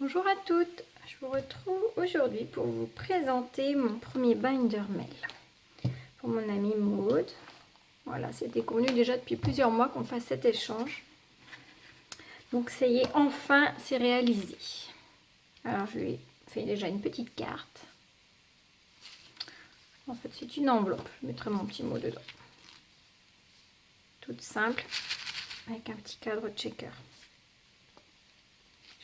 Bonjour à toutes, je vous retrouve aujourd'hui pour vous présenter mon premier binder mail pour mon amie Maud. Voilà, c'était convenu déjà depuis plusieurs mois qu'on fasse cet échange. Donc ça y est, enfin c'est réalisé. Alors je lui ai fait déjà une petite carte. En fait c'est une enveloppe, je mettrai mon petit mot dedans. Toute simple, avec un petit cadre checker.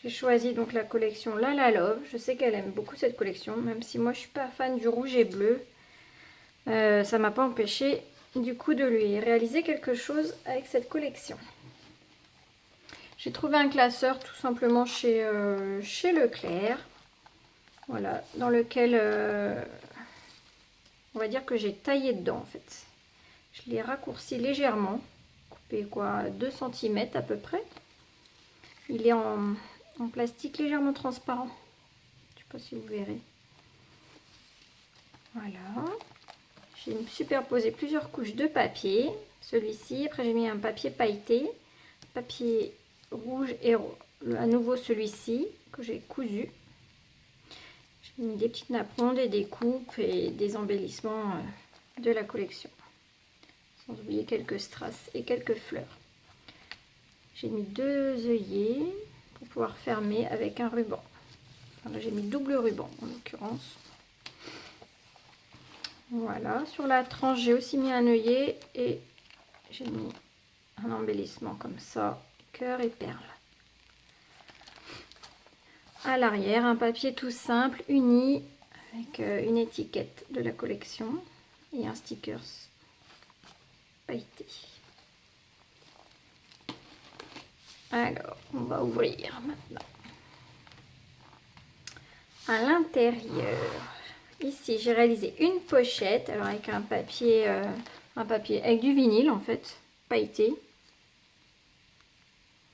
J'ai choisi donc la collection La La Love. Je sais qu'elle aime beaucoup cette collection, même si moi je suis pas fan du rouge et bleu. Ça m'a pas empêché du coup de lui réaliser quelque chose avec cette collection. J'ai trouvé un classeur tout simplement chez Leclerc. Voilà, dans lequel on va dire que j'ai taillé dedans en fait. Je l'ai raccourci légèrement, coupé quoi 2 cm à peu près. Il est en plastique légèrement transparent. Je sais pas si vous verrez. Voilà. J'ai superposé plusieurs couches de papier. Celui-ci, après j'ai mis un papier pailleté, papier rouge et à nouveau celui-ci que j'ai cousu. J'ai mis des petites napperons, des découpes et des embellissements de la collection. Sans oublier quelques strass et quelques fleurs. J'ai mis 2 œillets pour pouvoir fermer avec un ruban. Enfin, là j'ai mis double ruban en l'occurrence. Voilà, sur la tranche j'ai aussi mis un œillet et j'ai mis un embellissement comme ça, cœur et perles. À l'arrière, un papier tout simple, uni, avec une étiquette de la collection et un sticker pailleté. Alors, on va ouvrir maintenant. À l'intérieur, ici j'ai réalisé une pochette, alors avec un papier avec du vinyle en fait, pailleté.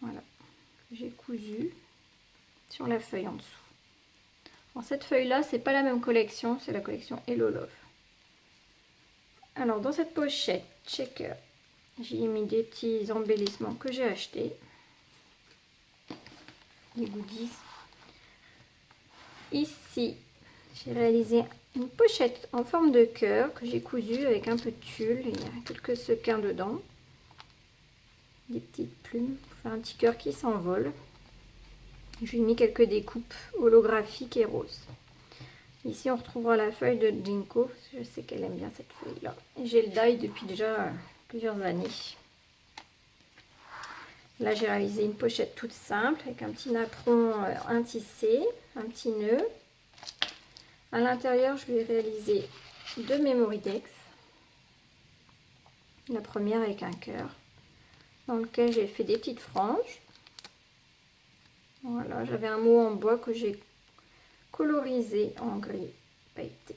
Voilà, j'ai cousu sur la feuille en dessous. Alors, cette feuille là, c'est pas la même collection, c'est la collection Hello Love. Alors dans cette pochette checker, j'ai mis des petits embellissements que j'ai achetés, des goodies. Ici, j'ai réalisé une pochette en forme de cœur que j'ai cousu avec un peu de tulle. Il y a quelques sequins dedans. Des petites plumes pour faire un petit cœur qui s'envole. Je lui ai mis quelques découpes holographiques et roses. Ici, on retrouvera la feuille de Ginkgo. Je sais qu'elle aime bien cette feuille-là. Et j'ai le die depuis déjà plusieurs années. Là, j'ai réalisé une pochette toute simple avec un petit napperon intissé, un petit nœud. À l'intérieur, je lui ai réalisé 2 Memory-Dex. La première avec un cœur, dans lequel j'ai fait des petites franges. Voilà, j'avais un mot en bois que j'ai colorisé en gris pailleté.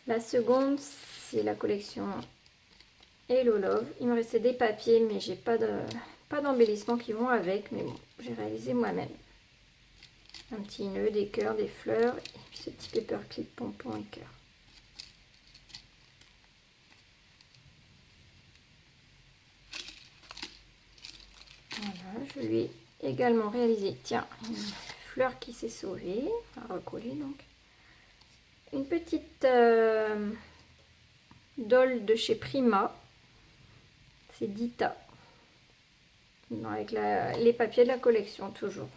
La seconde, c'est la collection Hello Love. Il me restait des papiers, mais j'ai pas d'embellissement qui vont avec, mais bon, j'ai réalisé moi-même. Un petit nœud, des cœurs, des fleurs, et puis ce petit paperclip pompon et cœur. Voilà, je lui ai également réalisé, tiens, une fleur qui s'est sauvée, à recoller donc. Une petite doll de chez Prima, c'est Dita, avec les papiers de la collection toujours.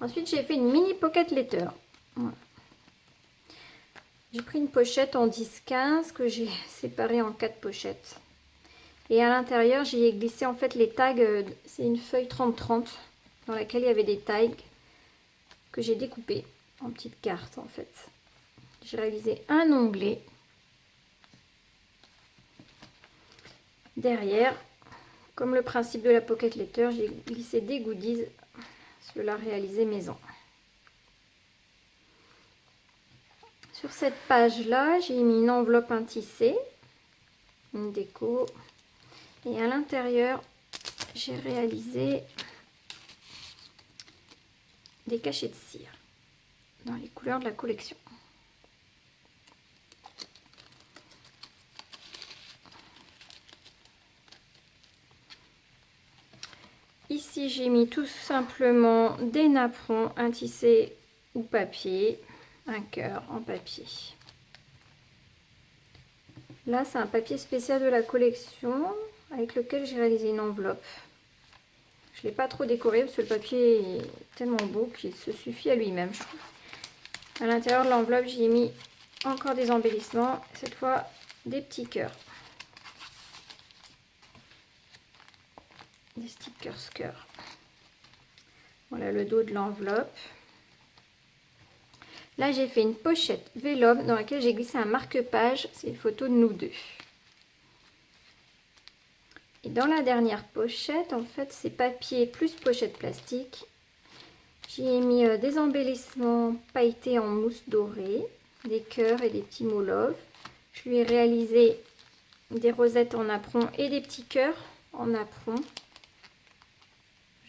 Ensuite j'ai fait une mini pocket letter. Voilà. J'ai pris une pochette en 10-15 que j'ai séparée en 4 pochettes. Et à l'intérieur, j'y ai glissé en fait les tags. C'est une feuille 30-30 dans laquelle il y avait des tags que j'ai découpés en petites cartes en fait. J'ai réalisé un onglet. Derrière, comme le principe de la pocket letter, j'ai glissé des goodies. Cela réalisé maison. Sur cette page-là, j'ai mis une enveloppe intissée, une déco. Et à l'intérieur, j'ai réalisé des cachets de cire dans les couleurs de la collection. Ici, j'ai mis tout simplement des napperons, un tissé ou papier, un cœur en papier. Là, c'est un papier spécial de la collection avec lequel j'ai réalisé une enveloppe. Je ne l'ai pas trop décoré parce que le papier est tellement beau qu'il se suffit à lui-même, je trouve. À l'intérieur de l'enveloppe, j'ai mis encore des embellissements, cette fois des petits cœurs. Des stickers cœurs. Voilà le dos de l'enveloppe. Là, j'ai fait une pochette Vélum dans laquelle j'ai glissé un marque-page. C'est une photo de nous deux. Et dans la dernière pochette, en fait, c'est papier plus pochette plastique. J'y ai mis des embellissements pailletés en mousse dorée, des cœurs et des petits mots love. Je lui ai réalisé des rosettes en apron et des petits cœurs en apron.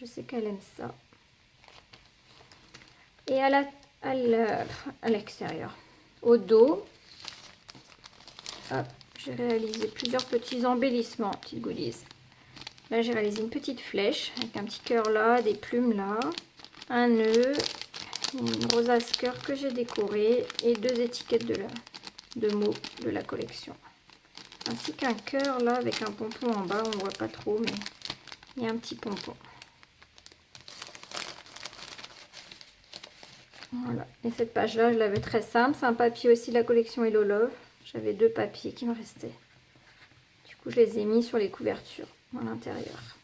Je sais qu'elle aime ça. Et à l'extérieur, au dos, j'ai réalisé plusieurs petits embellissements, petites goodies. Là, j'ai réalisé une petite flèche avec un petit cœur là, des plumes là, un nœud, une rosace cœur que j'ai décorée et deux étiquettes de mots de la collection. Ainsi qu'un cœur là avec un pompon en bas, on ne voit pas trop, mais il y a un petit pompon. Voilà, et cette page là je l'avais très simple, c'est un papier aussi de la collection Hello Love. J'avais deux papiers qui me restaient, du coup je les ai mis sur les couvertures à l'intérieur,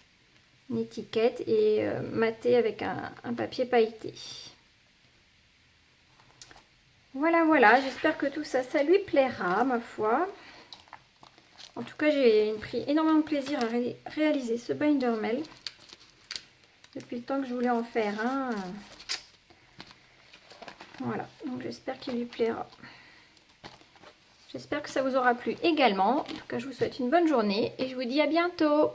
une étiquette et maté avec un papier pailleté. Voilà, j'espère que tout ça, ça lui plaira ma foi. En tout cas, j'ai pris énormément de plaisir à réaliser ce binder mail depuis le temps que je voulais en faire un. Voilà, donc j'espère qu'il lui plaira. J'espère que ça vous aura plu également. En tout cas, je vous souhaite une bonne journée et je vous dis à bientôt.